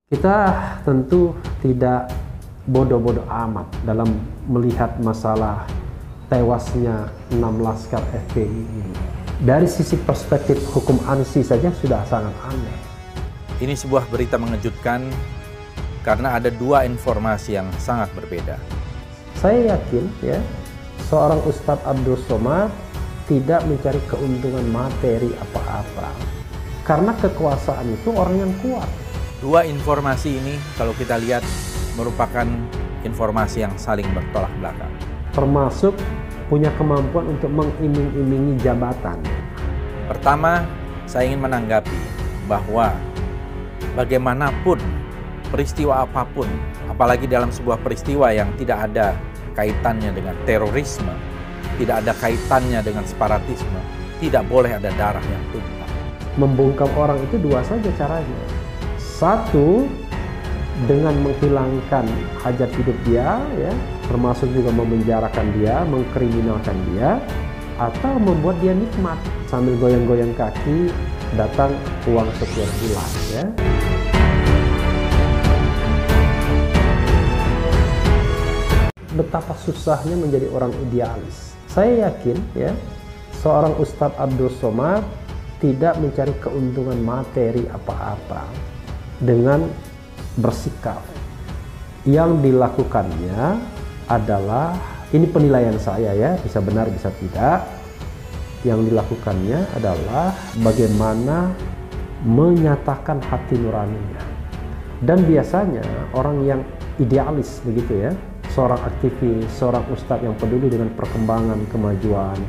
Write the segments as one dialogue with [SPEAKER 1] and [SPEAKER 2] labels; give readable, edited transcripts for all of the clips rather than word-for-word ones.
[SPEAKER 1] Kita tentu tidak bodoh-bodoh amat dalam melihat masalah tewasnya 6 laskar FPI ini. Dari sisi perspektif hukum ANSI saja sudah sangat aneh.
[SPEAKER 2] Ini sebuah berita mengejutkan karena ada dua informasi yang sangat berbeda.
[SPEAKER 1] Saya yakin seorang Ustadz Abdul Somad tidak mencari keuntungan materi apa-apa. Karena kekuasaan itu orang yang kuat.
[SPEAKER 2] Dua informasi ini kalau kita lihat merupakan informasi yang saling bertolak belakang.
[SPEAKER 1] Termasuk punya kemampuan untuk mengiming-imingi jabatan.
[SPEAKER 2] Pertama, saya ingin menanggapi bahwa bagaimanapun peristiwa apapun, apalagi dalam sebuah peristiwa yang tidak ada kaitannya dengan terorisme, tidak ada kaitannya dengan separatisme, tidak boleh ada darah yang tumpah.
[SPEAKER 1] Membungkam orang itu dua saja caranya. Satu, dengan menghilangkan hajat hidup dia, termasuk juga memenjarakan dia, mengkriminalkan dia, atau membuat dia nikmat sambil goyang-goyang kaki datang uang setiap bulan. Betapa susahnya menjadi orang idealis. Saya yakin seorang Ustadz Abdul Somad tidak mencari keuntungan materi apa-apa dengan bersikap. Yang dilakukannya adalah, ini penilaian saya bisa benar bisa tidak, yang dilakukannya adalah bagaimana menyatakan hati nuraninya. Dan biasanya orang yang idealis begitu seorang aktivis, seorang ustadz yang peduli dengan perkembangan kemajuan,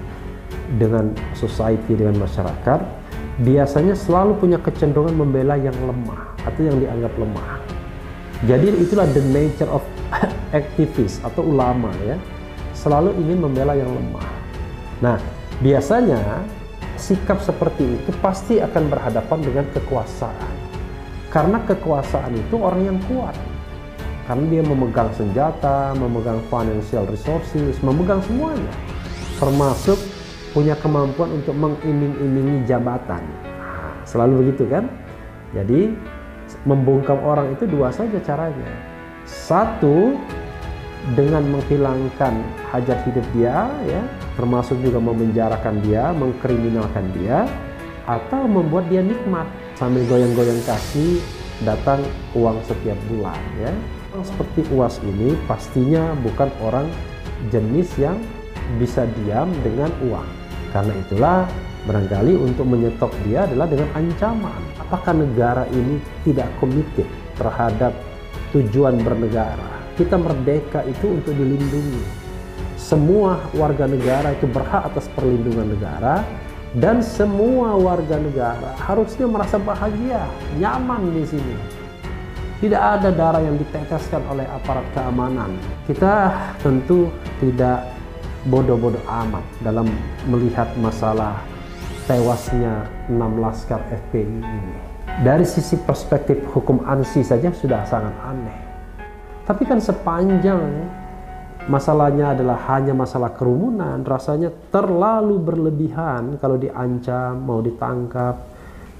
[SPEAKER 1] dengan society, dengan masyarakat, biasanya selalu punya kecenderungan membela yang lemah atau yang dianggap lemah. Jadi itulah the nature of aktivis atau ulama selalu ingin membela yang lemah. Nah, biasanya sikap seperti itu pasti akan berhadapan dengan kekuasaan. Karena kekuasaan itu orang yang kuat. Karena dia memegang senjata, memegang financial resources, memegang semuanya. Termasuk punya kemampuan untuk mengiming-imingi jabatan. Selalu begitu kan? Jadi membungkam orang itu dua saja caranya. Satu, dengan menghilangkan hajat hidup dia, termasuk juga memenjarakan dia, mengkriminalkan dia, atau membuat dia nikmat sambil goyang-goyang kaki datang uang setiap bulan. Orang seperti UAS ini pastinya bukan orang jenis yang bisa diam dengan uang. Karena itulah barangkali untuk menyetop dia adalah dengan ancaman. Apakah negara ini tidak komited terhadap tujuan bernegara? Kita merdeka itu untuk dilindungi. Semua warga negara itu berhak atas perlindungan negara, dan semua warga negara harusnya merasa bahagia, nyaman di sini. Tidak ada darah yang diteteskan oleh aparat keamanan. Kita tentu tidak bodoh-bodoh amat dalam melihat masalah tewasnya 6 laskar FPI ini. Dari sisi perspektif hukum ANSI saja sudah sangat aneh. Tapi kan sepanjang masalahnya adalah hanya masalah kerumunan, rasanya terlalu berlebihan kalau diancam, mau ditangkap,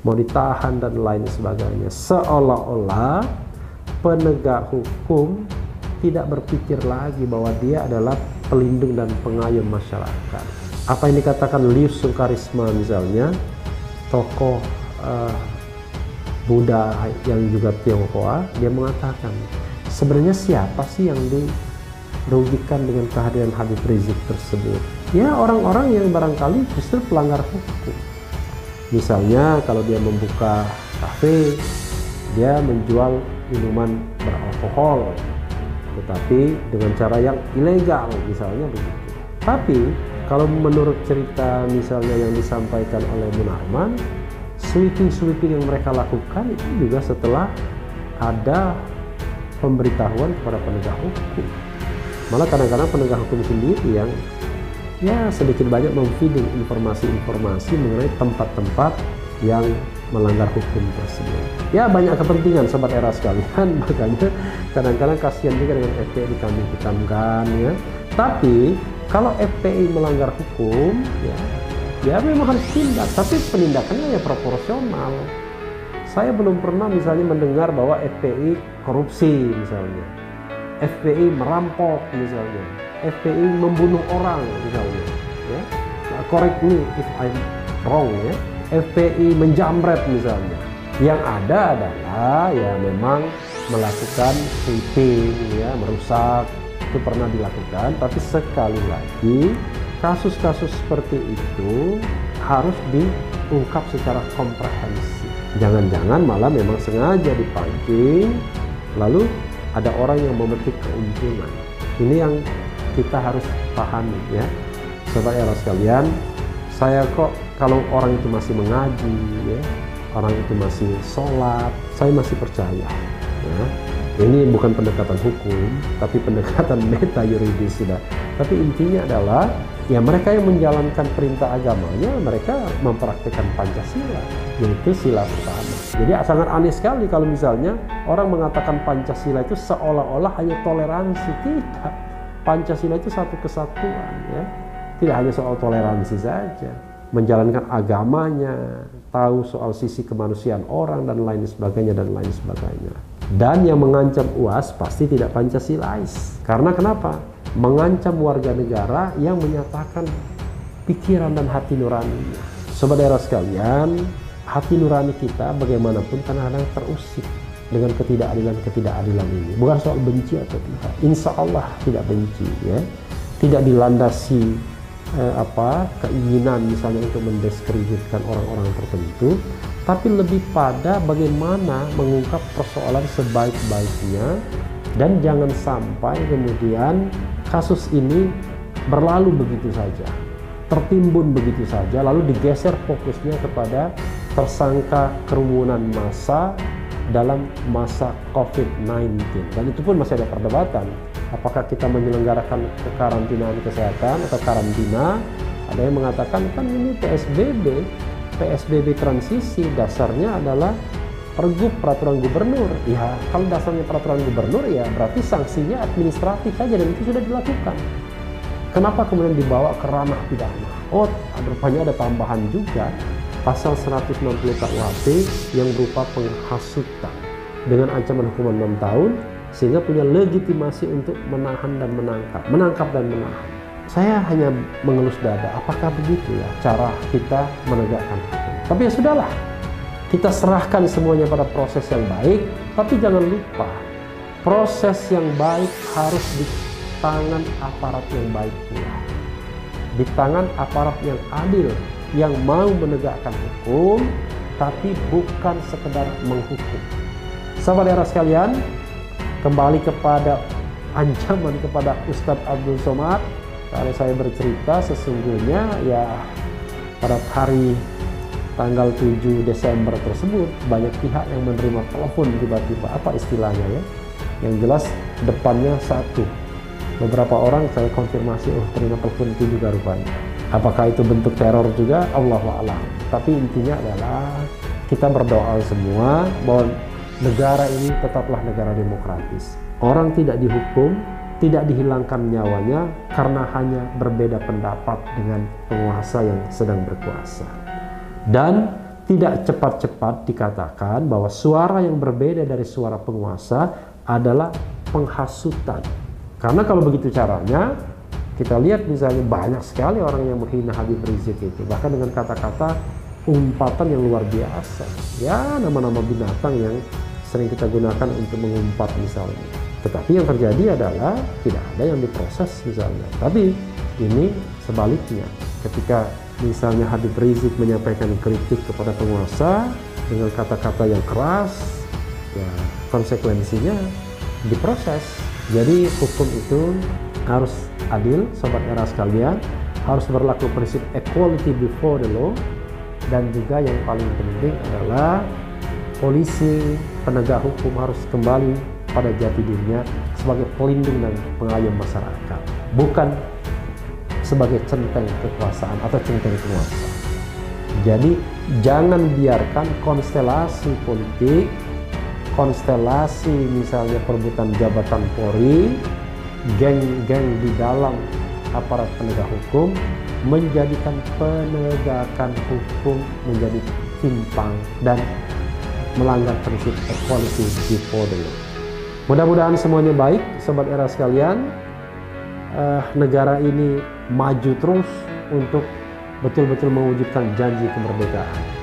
[SPEAKER 1] mau ditahan dan lain sebagainya. Seolah-olah penegak hukum tidak berpikir lagi bahwa dia adalah pelindung dan pengayom masyarakat. Apa yang dikatakan Lius Sungkarisma misalnya, tokoh Buddha yang juga Tionghoa, dia mengatakan sebenarnya siapa sih yang dirugikan dengan kehadiran Habib Rizik tersebut? Ya orang-orang yang barangkali justru pelanggar hukum. Misalnya kalau dia membuka kafe, dia menjual minuman beralkohol, tetapi dengan cara yang ilegal misalnya begitu. Tapi kalau menurut cerita misalnya yang disampaikan oleh Munarman, sweeping yang mereka lakukan itu juga setelah ada pemberitahuan kepada penegak hukum. Malah kadang-kadang penegak hukum sendiri yang sedikit banyak memfeeding informasi-informasi mengenai tempat-tempat yang melanggar hukum tersebut. Ya banyak kepentingan sobat era sekalian, makanya kadang-kadang kasihan juga dengan FPI dikambing-hitamkan Tapi kalau FPI melanggar hukum, ya memang harus tindak, tapi penindakannya proporsional. Saya belum pernah misalnya mendengar bahwa FPI korupsi misalnya, FPI merampok misalnya, FPI membunuh orang misalnya, ya. Nah, correct me if I'm wrong ya. FPI menjamret misalnya. Yang ada adalah ya memang melakukan sweeping ya, merusak, itu pernah dilakukan, tapi sekali lagi kasus-kasus seperti itu harus diungkap secara komprehensif. Jangan-jangan malah memang sengaja dipancing, lalu ada orang yang memetik keuntungan. Ini yang kita harus pahami ya. Saudara sekalian, saya kok kalau orang itu masih mengaji ya, orang itu masih sholat, saya masih percaya ya. Ini bukan pendekatan hukum, tapi pendekatan meta yuridis sudah. Tapi intinya adalah ya mereka yang menjalankan perintah agamanya, mereka mempraktikkan Pancasila, yaitu sila pertama. Jadi sangat aneh sekali kalau misalnya orang mengatakan Pancasila itu seolah-olah hanya toleransi. Tidak, Pancasila itu satu kesatuan ya. Tidak hanya soal toleransi saja, menjalankan agamanya, tahu soal sisi kemanusiaan orang dan lain sebagainya dan lain sebagainya. Dan yang mengancam UAS pasti tidak Pancasilais. Karena kenapa? Mengancam warga negara yang menyatakan pikiran dan hati nuraninya. Saudara sekalian, hati nurani kita bagaimanapun kadang-kadang terusik dengan ketidakadilan ini. Bukan soal benci atau tidak. Insya Allah tidak benci ya. Tidak dilandasi keinginan misalnya untuk mendiskreditkan orang-orang tertentu, tapi lebih pada bagaimana mengungkap persoalan sebaik-baiknya, dan jangan sampai kemudian kasus ini berlalu begitu saja, tertimbun begitu saja, lalu digeser fokusnya kepada tersangka kerumunan massa dalam masa COVID-19. Dan itu pun masih ada perdebatan. Apakah kita menyelenggarakan kekarantinaan kesehatan atau karantina? Ada yang mengatakan kan ini PSBB transisi, dasarnya adalah pergub peraturan gubernur. Ya, kalau dasarnya peraturan gubernur ya berarti sanksinya administratif saja, dan itu sudah dilakukan. Kenapa kemudian dibawa ke ranah pidana? Oh, rupanya ada tambahan juga, pasal 160 KUHP yang berupa penghasutan dengan ancaman hukuman 6 tahun, sehingga punya legitimasi untuk menahan dan menangkap dan menahan. Saya hanya mengelus dada, apakah begitu ya cara kita menegakkan hukum? Tapi ya sudahlah, kita serahkan semuanya pada proses yang baik, tapi jangan lupa proses yang baik harus di tangan aparat yang baik pula, di tangan aparat yang adil, yang mau menegakkan hukum, tapi bukan sekedar menghukum. Saudara sekalian, kembali kepada ancaman kepada Ustadz Abdul Somad. Kalau saya bercerita, sesungguhnya ya pada hari tanggal 7 Desember tersebut banyak pihak yang menerima telepon tiba-tiba, apa istilahnya ya, yang jelas depannya satu. Beberapa orang saya konfirmasi, oh terima telepon itu juga rupanya. Apakah itu bentuk teror juga? Allahu a'lam. Tapi intinya adalah kita berdoa semua bahwa negara ini tetaplah negara demokratis. Orang tidak dihukum, tidak dihilangkan nyawanya karena hanya berbeda pendapat dengan penguasa yang sedang berkuasa. Dan tidak cepat-cepat dikatakan bahwa suara yang berbeda dari suara penguasa adalah penghasutan. Karena kalau begitu caranya, kita lihat misalnya banyak sekali orang yang menghina Habib Rizik itu, bahkan dengan kata-kata umpatan yang luar biasa. Ya, nama-nama binatang yang sering kita gunakan untuk mengumpat misalnya. Tetapi yang terjadi adalah tidak ada yang diproses misalnya. Tapi ini sebaliknya, ketika misalnya Habib Rizik menyampaikan kritik kepada penguasa dengan kata-kata yang keras, ya konsekuensinya diproses. Jadi hukum itu harus adil, sobat era sekalian, harus berlaku prinsip equality before the law, dan juga yang paling penting adalah polisi, penegak hukum harus kembali pada jati dirinya sebagai pelindung dan pengayom masyarakat, bukan sebagai centeng kekuasaan atau centeng penguasa. Jadi jangan biarkan konstelasi politik, konstelasi misalnya perebutan jabatan Polri, geng-geng di dalam aparat penegak hukum menjadikan penegakan hukum menjadi timpang dan melanggar prinsip equality before the law. Mudah-mudahan semuanya baik, Sobat Era sekalian. Negara ini maju terus untuk betul-betul mewujudkan janji kemerdekaan.